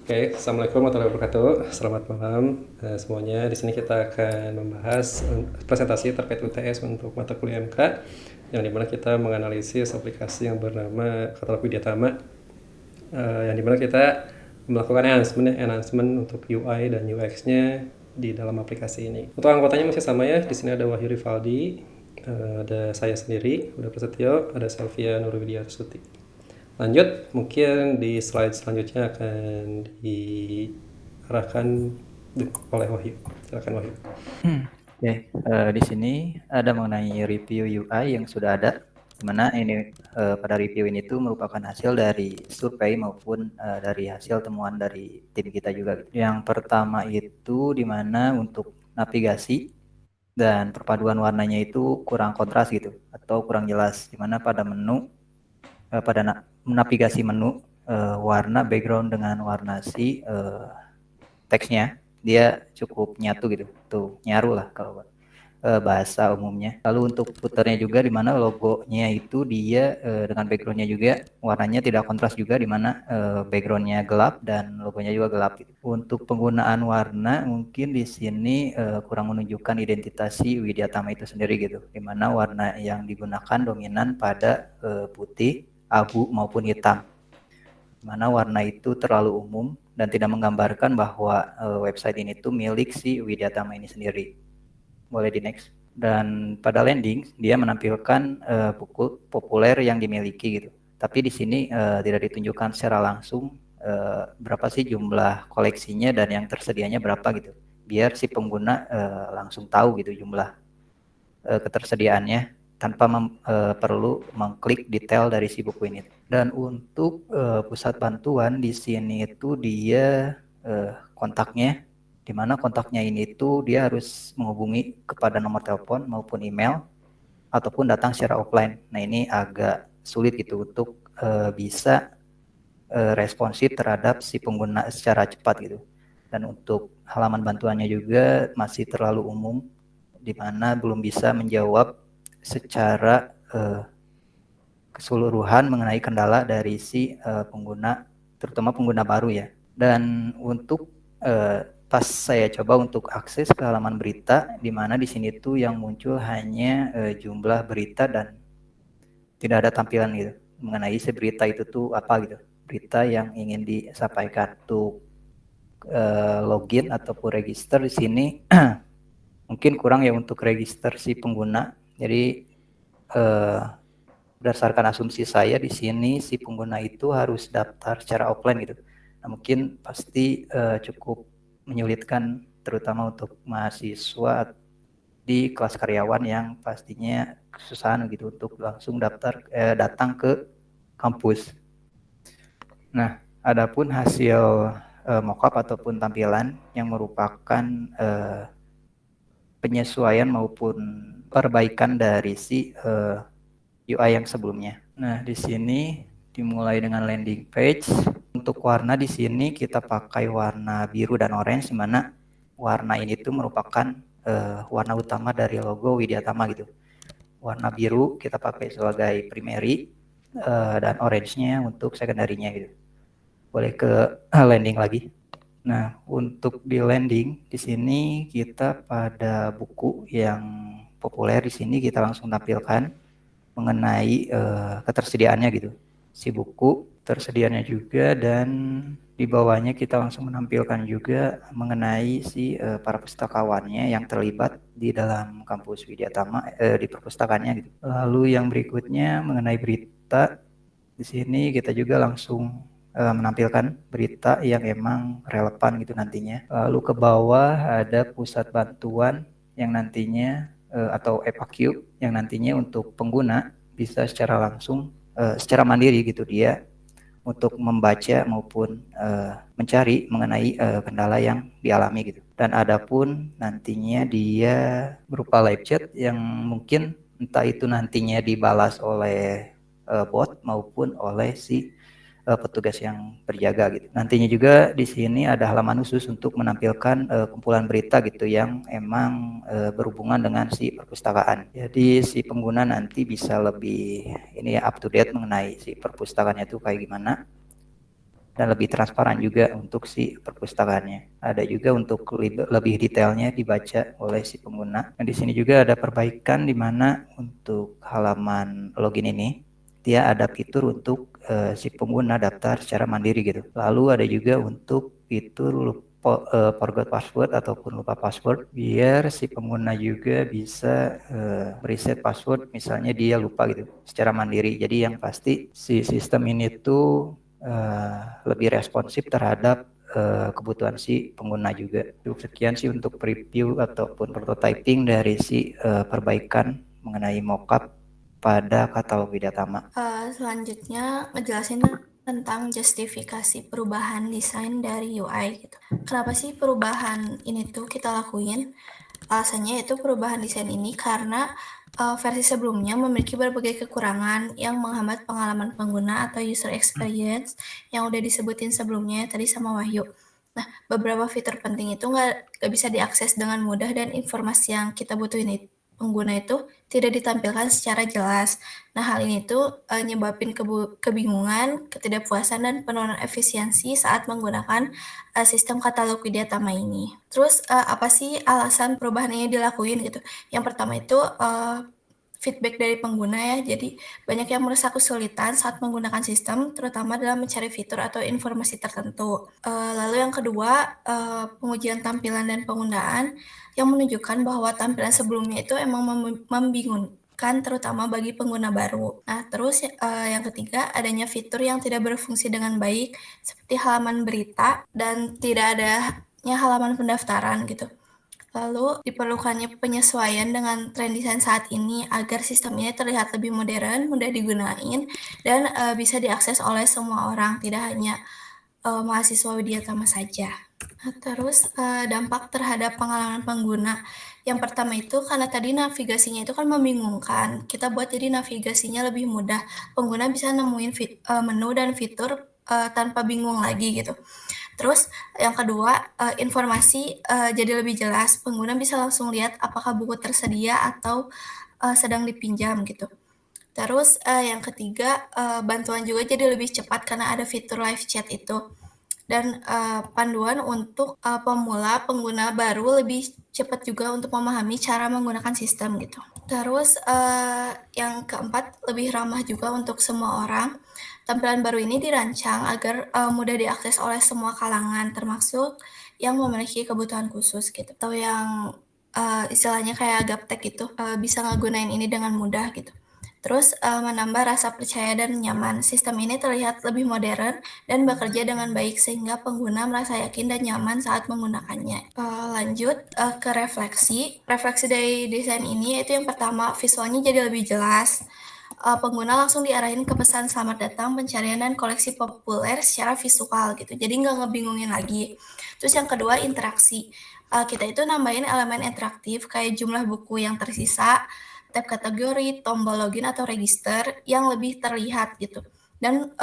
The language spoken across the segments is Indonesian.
Oke, Assalamualaikum warahmatullahi wabarakatuh. Selamat malam semuanya. Di sini kita akan membahas presentasi terkait UTS untuk mata kuliah MK, yang dimana kita menganalisis aplikasi yang bernama Katalog Widyatama, yang dimana kita melakukan enhancement untuk UI dan UX-nya di dalam aplikasi ini. Untuk anggotanya masih sama ya. Di sini ada Wahyu Rivaldi, ada saya sendiri, Uda Prasetyo, ada Selvia Nurwidya Suti. Lanjut, mungkin di slide selanjutnya akan diarahkan oleh Wahyu. Silakan Wahyu. Oke, di sini ada mengenai review UI yang sudah ada, di mana ini pada review ini tuh merupakan hasil dari survei maupun dari hasil temuan dari tim kita juga. Yang pertama itu di mana untuk navigasi dan perpaduan warnanya itu kurang kontras gitu atau kurang jelas, di mana pada menu pada navigasi menu warna background dengan warna si teksnya dia cukup nyatu gitu, tuh nyaru lah kalau bahasa umumnya. Lalu untuk footernya juga di mana logonya itu dia dengan backgroundnya juga warnanya tidak kontras juga, di mana backgroundnya gelap dan logonya juga gelap. Gitu. Untuk penggunaan warna mungkin di sini kurang menunjukkan identitas si Widyatama itu sendiri gitu, di mana warna yang digunakan dominan pada putih, abu maupun hitam. Di mana warna itu terlalu umum dan tidak menggambarkan bahwa website ini tuh milik si Widyatama ini sendiri. Boleh di next. Dan pada landing dia menampilkan buku populer yang dimiliki gitu. Tapi di sini tidak ditunjukkan secara langsung berapa sih jumlah koleksinya dan yang tersedianya berapa gitu. Biar si pengguna langsung tahu gitu jumlah ketersediaannya tanpa perlu mengklik detail dari si buku ini. Dan untuk pusat bantuan di sini itu dia kontaknya, di mana kontaknya ini itu dia harus menghubungi kepada nomor telepon maupun email ataupun datang secara offline. Nah ini agak sulit gitu untuk bisa responsif terhadap si pengguna secara cepat gitu. Dan untuk halaman bantuannya juga masih terlalu umum, di mana belum bisa menjawab secara keseluruhan mengenai kendala dari si pengguna, terutama pengguna baru ya. Dan untuk pas saya coba untuk akses ke halaman berita, di mana di sini tuh yang muncul hanya jumlah berita dan tidak ada tampilan gitu mengenai si berita itu tuh apa gitu, berita yang ingin disampaikan. Untuk login ataupun register di sini mungkin kurang ya untuk register si pengguna. Jadi berdasarkan asumsi saya di sini si pengguna itu harus daftar secara offline gitu. Nah, mungkin pasti cukup menyulitkan terutama untuk mahasiswa di kelas karyawan yang pastinya kesusahan gitu untuk langsung datang ke kampus. Nah, adapun hasil mockup ataupun tampilan yang merupakan penyesuaian maupun perbaikan dari si UI yang sebelumnya. Nah, di sini dimulai dengan landing page. Untuk warna di sini kita pakai warna biru dan orange, di mana warna ini tuh merupakan warna utama dari logo Widyatama gitu. Warna biru kita pakai sebagai primary dan orange-nya untuk secondary-nya gitu. Boleh ke landing lagi. Nah, untuk di landing di sini kita pada buku yang populer di sini kita langsung tampilkan mengenai ketersediaannya gitu. Si buku tersediaannya juga, dan di bawahnya kita langsung menampilkan juga mengenai si para pustakawannya yang terlibat di dalam kampus Widyatama di perpustakaannya gitu. Lalu yang berikutnya mengenai berita, di sini kita juga langsung menampilkan berita yang emang relevan gitu nantinya. Lalu ke bawah ada pusat bantuan yang nantinya atau FAQ yang nantinya untuk pengguna bisa secara langsung secara mandiri gitu dia untuk membaca maupun mencari mengenai kendala yang dialami gitu. Dan adapun nantinya dia berupa live chat yang mungkin entah itu nantinya dibalas oleh bot maupun oleh si petugas yang berjaga gitu. Nantinya juga di sini ada halaman khusus untuk menampilkan kumpulan berita gitu yang emang berhubungan dengan si perpustakaan. Jadi si pengguna nanti bisa lebih ini ya up to date mengenai si perpustakaannya itu kayak gimana. dan lebih transparan juga untuk si perpustakaannya. Ada juga untuk lebih detailnya dibaca oleh si pengguna. Nah, di sini juga ada perbaikan di mana untuk halaman login ini dia ada fitur untuk si pengguna daftar secara mandiri gitu. Lalu ada juga untuk fitur forgot password ataupun lupa password biar si pengguna juga bisa reset password misalnya dia lupa gitu secara mandiri. Jadi yang pasti si sistem ini tuh lebih responsif terhadap kebutuhan si pengguna juga. Cukup sekian sih untuk preview ataupun prototyping dari si perbaikan mengenai mockup pada katalog Widyatama. Selanjutnya ngejelasin tentang justifikasi perubahan desain dari UI gitu. Kenapa sih perubahan ini tuh kita lakuin? Alasannya itu perubahan desain ini karena versi sebelumnya memiliki berbagai kekurangan yang menghambat pengalaman pengguna atau user experience yang udah disebutin sebelumnya tadi sama Wahyu. Nah, beberapa fitur penting itu nggak bisa diakses dengan mudah dan informasi yang kita butuhin pengguna itu tidak ditampilkan secara jelas. Nah, hal ini tuh nyebabin kebingungan, ketidakpuasan, dan penurunan efisiensi saat menggunakan sistem katalog Widyatama ini. Terus apa sih alasan perubahan ini dilakuin gitu? Yang pertama itu feedback dari pengguna ya, jadi banyak yang merasa kesulitan saat menggunakan sistem, terutama dalam mencari fitur atau informasi tertentu. Lalu yang kedua, pengujian tampilan dan penggunaan yang menunjukkan bahwa tampilan sebelumnya itu emang membingungkan terutama bagi pengguna baru. Nah, terus yang ketiga, adanya fitur yang tidak berfungsi dengan baik seperti halaman berita dan tidak adanya halaman pendaftaran gitu. Lalu diperlukannya penyesuaian dengan tren desain saat ini agar sistem ini terlihat lebih modern, mudah digunain, dan bisa diakses oleh semua orang, tidak hanya mahasiswa Widyatama saja. Nah, terus dampak terhadap pengalaman pengguna. Yang pertama itu karena tadi navigasinya itu kan membingungkan. Kita buat jadi navigasinya lebih mudah. Pengguna bisa nemuin menu dan fitur tanpa bingung lagi gitu. Terus yang kedua, informasi jadi lebih jelas. Pengguna bisa langsung lihat apakah buku tersedia atau sedang dipinjam gitu. Terus yang ketiga, bantuan juga jadi lebih cepat karena ada fitur live chat itu. Dan panduan untuk pemula pengguna baru lebih cepat juga untuk memahami cara menggunakan sistem gitu. Terus yang keempat, lebih ramah juga untuk semua orang. Tampilan baru ini dirancang agar mudah diakses oleh semua kalangan, termasuk yang memiliki kebutuhan khusus gitu, atau yang istilahnya kayak gaptek gitu, bisa ngegunain ini dengan mudah gitu. Terus menambah rasa percaya dan nyaman. Sistem ini terlihat lebih modern dan bekerja dengan baik sehingga pengguna merasa yakin dan nyaman saat menggunakannya. Lanjut ke refleksi. Refleksi dari desain ini yaitu yang pertama, visualnya jadi lebih jelas. Pengguna langsung diarahin ke pesan selamat datang, pencarian, dan koleksi populer secara visual gitu. Jadi nggak ngebingungin lagi. Terus yang kedua, interaksi. Kita itu nambahin elemen interaktif kayak jumlah buku yang tersisa, tab kategori, tombol login atau register yang lebih terlihat gitu. Dan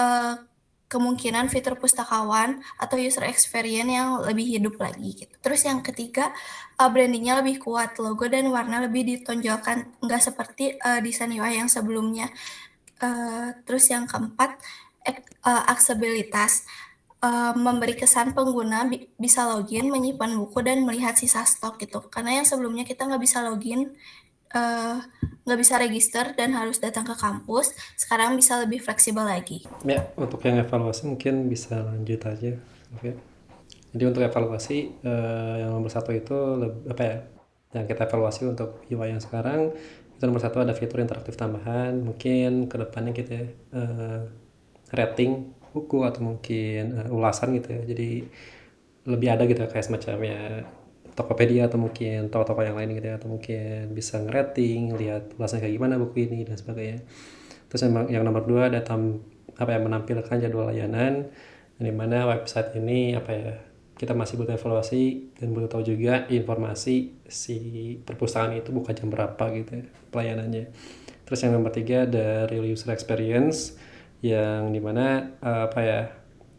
kemungkinan fitur pustakawan atau user experience yang lebih hidup lagi gitu. Terus yang ketiga, brandingnya lebih kuat, logo dan warna lebih ditonjolkan, nggak seperti desain UI yang sebelumnya. Terus yang keempat, aksesibilitas. Memberi kesan pengguna bisa login, menyimpan buku, dan melihat sisa stok gitu. Karena yang sebelumnya kita nggak bisa login, nggak bisa register dan harus datang ke kampus, sekarang bisa lebih fleksibel lagi. Ya, untuk yang evaluasi mungkin bisa lanjut aja. Oke. Jadi untuk evaluasi yang nomor satu itu apa ya? Yang kita evaluasi untuk UI yang sekarang itu nomor satu ada fitur interaktif tambahan. Mungkin kedepannya kita rating buku atau mungkin ulasan gitu ya. Jadi lebih ada gitu kayak semacamnya Tokopedia atau mungkin toko-toko yang lain gitu ya, atau mungkin bisa ngerating, lihat ulasan kayak gimana buku ini dan sebagainya. Terus yang nomor dua ada menampilkan jadwal layanan, di mana website ini kita masih butuh evaluasi dan butuh tahu juga informasi si perpustakaan itu buka jam berapa gitu ya, pelayanannya. Terus yang nomor tiga ada real user experience, yang dimana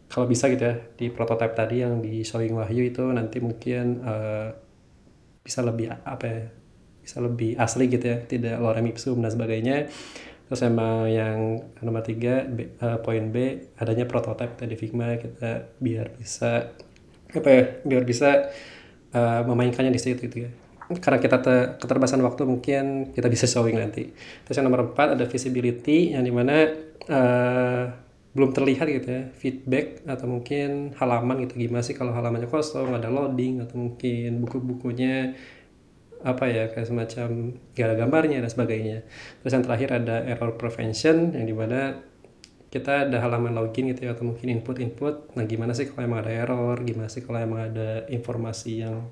kalau bisa gitu ya, di prototype tadi yang di showing Wahyu itu nanti mungkin bisa lebih bisa lebih asli gitu ya, tidak lorem ipsum dan sebagainya. Terus sama yang nomor 3, poin B, adanya prototipe di Figma kita biar bisa memainkannya di situ gitu ya. Karena kita keterbatasan waktu mungkin kita bisa showing nanti. Terus yang nomor 4 ada visibility yang dimana belum terlihat gitu ya feedback atau mungkin halaman gitu, gimana sih kalau halamannya kosong, ada loading atau mungkin buku-bukunya kayak semacam gak ada gambarnya dan sebagainya. Terus yang terakhir ada error prevention yang dimana kita ada halaman login gitu ya atau mungkin input. Nah gimana sih kalau emang ada error, gimana sih kalau emang ada informasi yang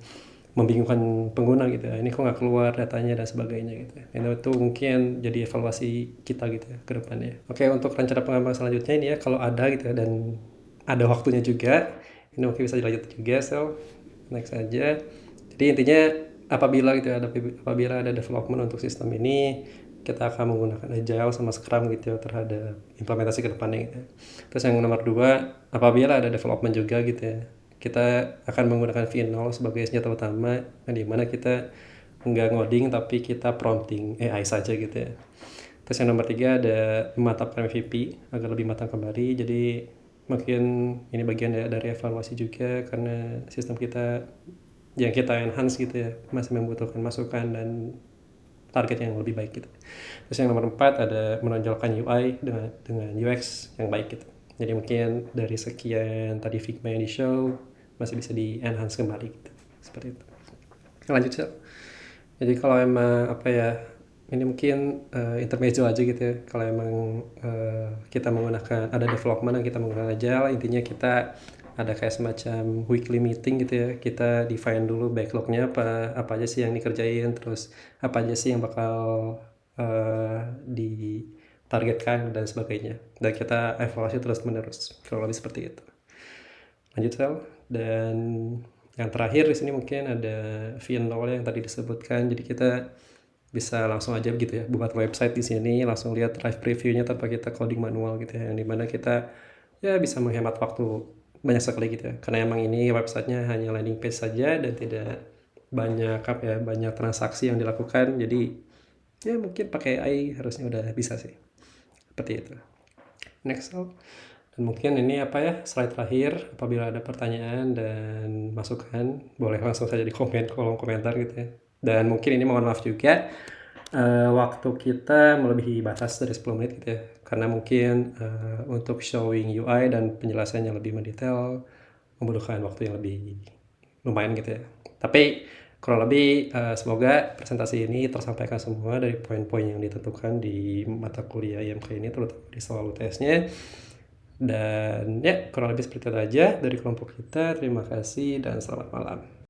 membingungkan pengguna gitu ya, ini kok nggak keluar datanya dan sebagainya gitu ya. Itu mungkin jadi evaluasi kita gitu ya ke depannya. Oke, untuk rencana pengembangan selanjutnya ini ya kalau ada gitu ya dan ada waktunya juga, ini mungkin bisa dilanjut juga. So next aja. Jadi intinya apabila ada development untuk sistem ini, kita akan menggunakan Agile sama Scrum gitu ya terhadap implementasi ke depannya gitu ya. Terus yang nomor 2, apabila ada development juga gitu ya, kita akan menggunakan V0 sebagai senjata utama, di mana kita nggak ngoding tapi kita prompting AI saja gitu ya. Terus yang nomor 3 ada memantapkan MVP agar lebih matang kembali. Jadi mungkin ini bagian dari evaluasi juga karena sistem kita yang kita enhance gitu ya masih membutuhkan masukan dan target yang lebih baik gitu. Terus yang nomor 4 ada menonjolkan UI dengan UX yang baik gitu. Jadi mungkin dari sekian tadi Figma yang di show masih bisa di enhance kembali gitu. Seperti itu. Lanjut Sel. Jadi kalau emang ini mungkin intermezzo aja gitu ya. Kalau emang kita menggunakan ada development yang kita menggunakan Agile, intinya kita ada kayak semacam weekly meeting gitu ya. Kita define dulu backlognya apa aja sih yang dikerjain, terus apa aja sih yang bakal ditargetkan dan sebagainya. Dan kita evaluasi terus menerus. Kalau lebih seperti itu. Lanjut Sel. Dan yang terakhir di sini mungkin ada V0 yang tadi disebutkan. Jadi kita bisa langsung aja gitu ya buat website di sini, langsung lihat drive previewnya tanpa kita coding manual gitu ya. Yang dimana kita ya bisa menghemat waktu banyak sekali gitu ya. Karena emang ini websitenya hanya landing page saja dan tidak banyak transaksi yang dilakukan. Jadi ya mungkin pakai AI harusnya udah bisa sih. Seperti itu. Next up. Dan mungkin ini slide terakhir. Apabila ada pertanyaan dan masukan, boleh langsung saja di kolom komentar gitu ya. Dan mungkin ini mohon maaf juga waktu kita melebihi batas dari 10 menit gitu ya. Karena mungkin untuk showing UI dan penjelasannya lebih mendetail membutuhkan waktu yang lebih lumayan gitu ya. Tapi kurang lebih semoga presentasi ini tersampaikan semua dari poin-poin yang ditentukan di mata kuliah IMK ini, terutama di soal UTS-nya. Dan ya kurang lebih seperti itu aja dari kelompok kita. Terima kasih dan selamat malam.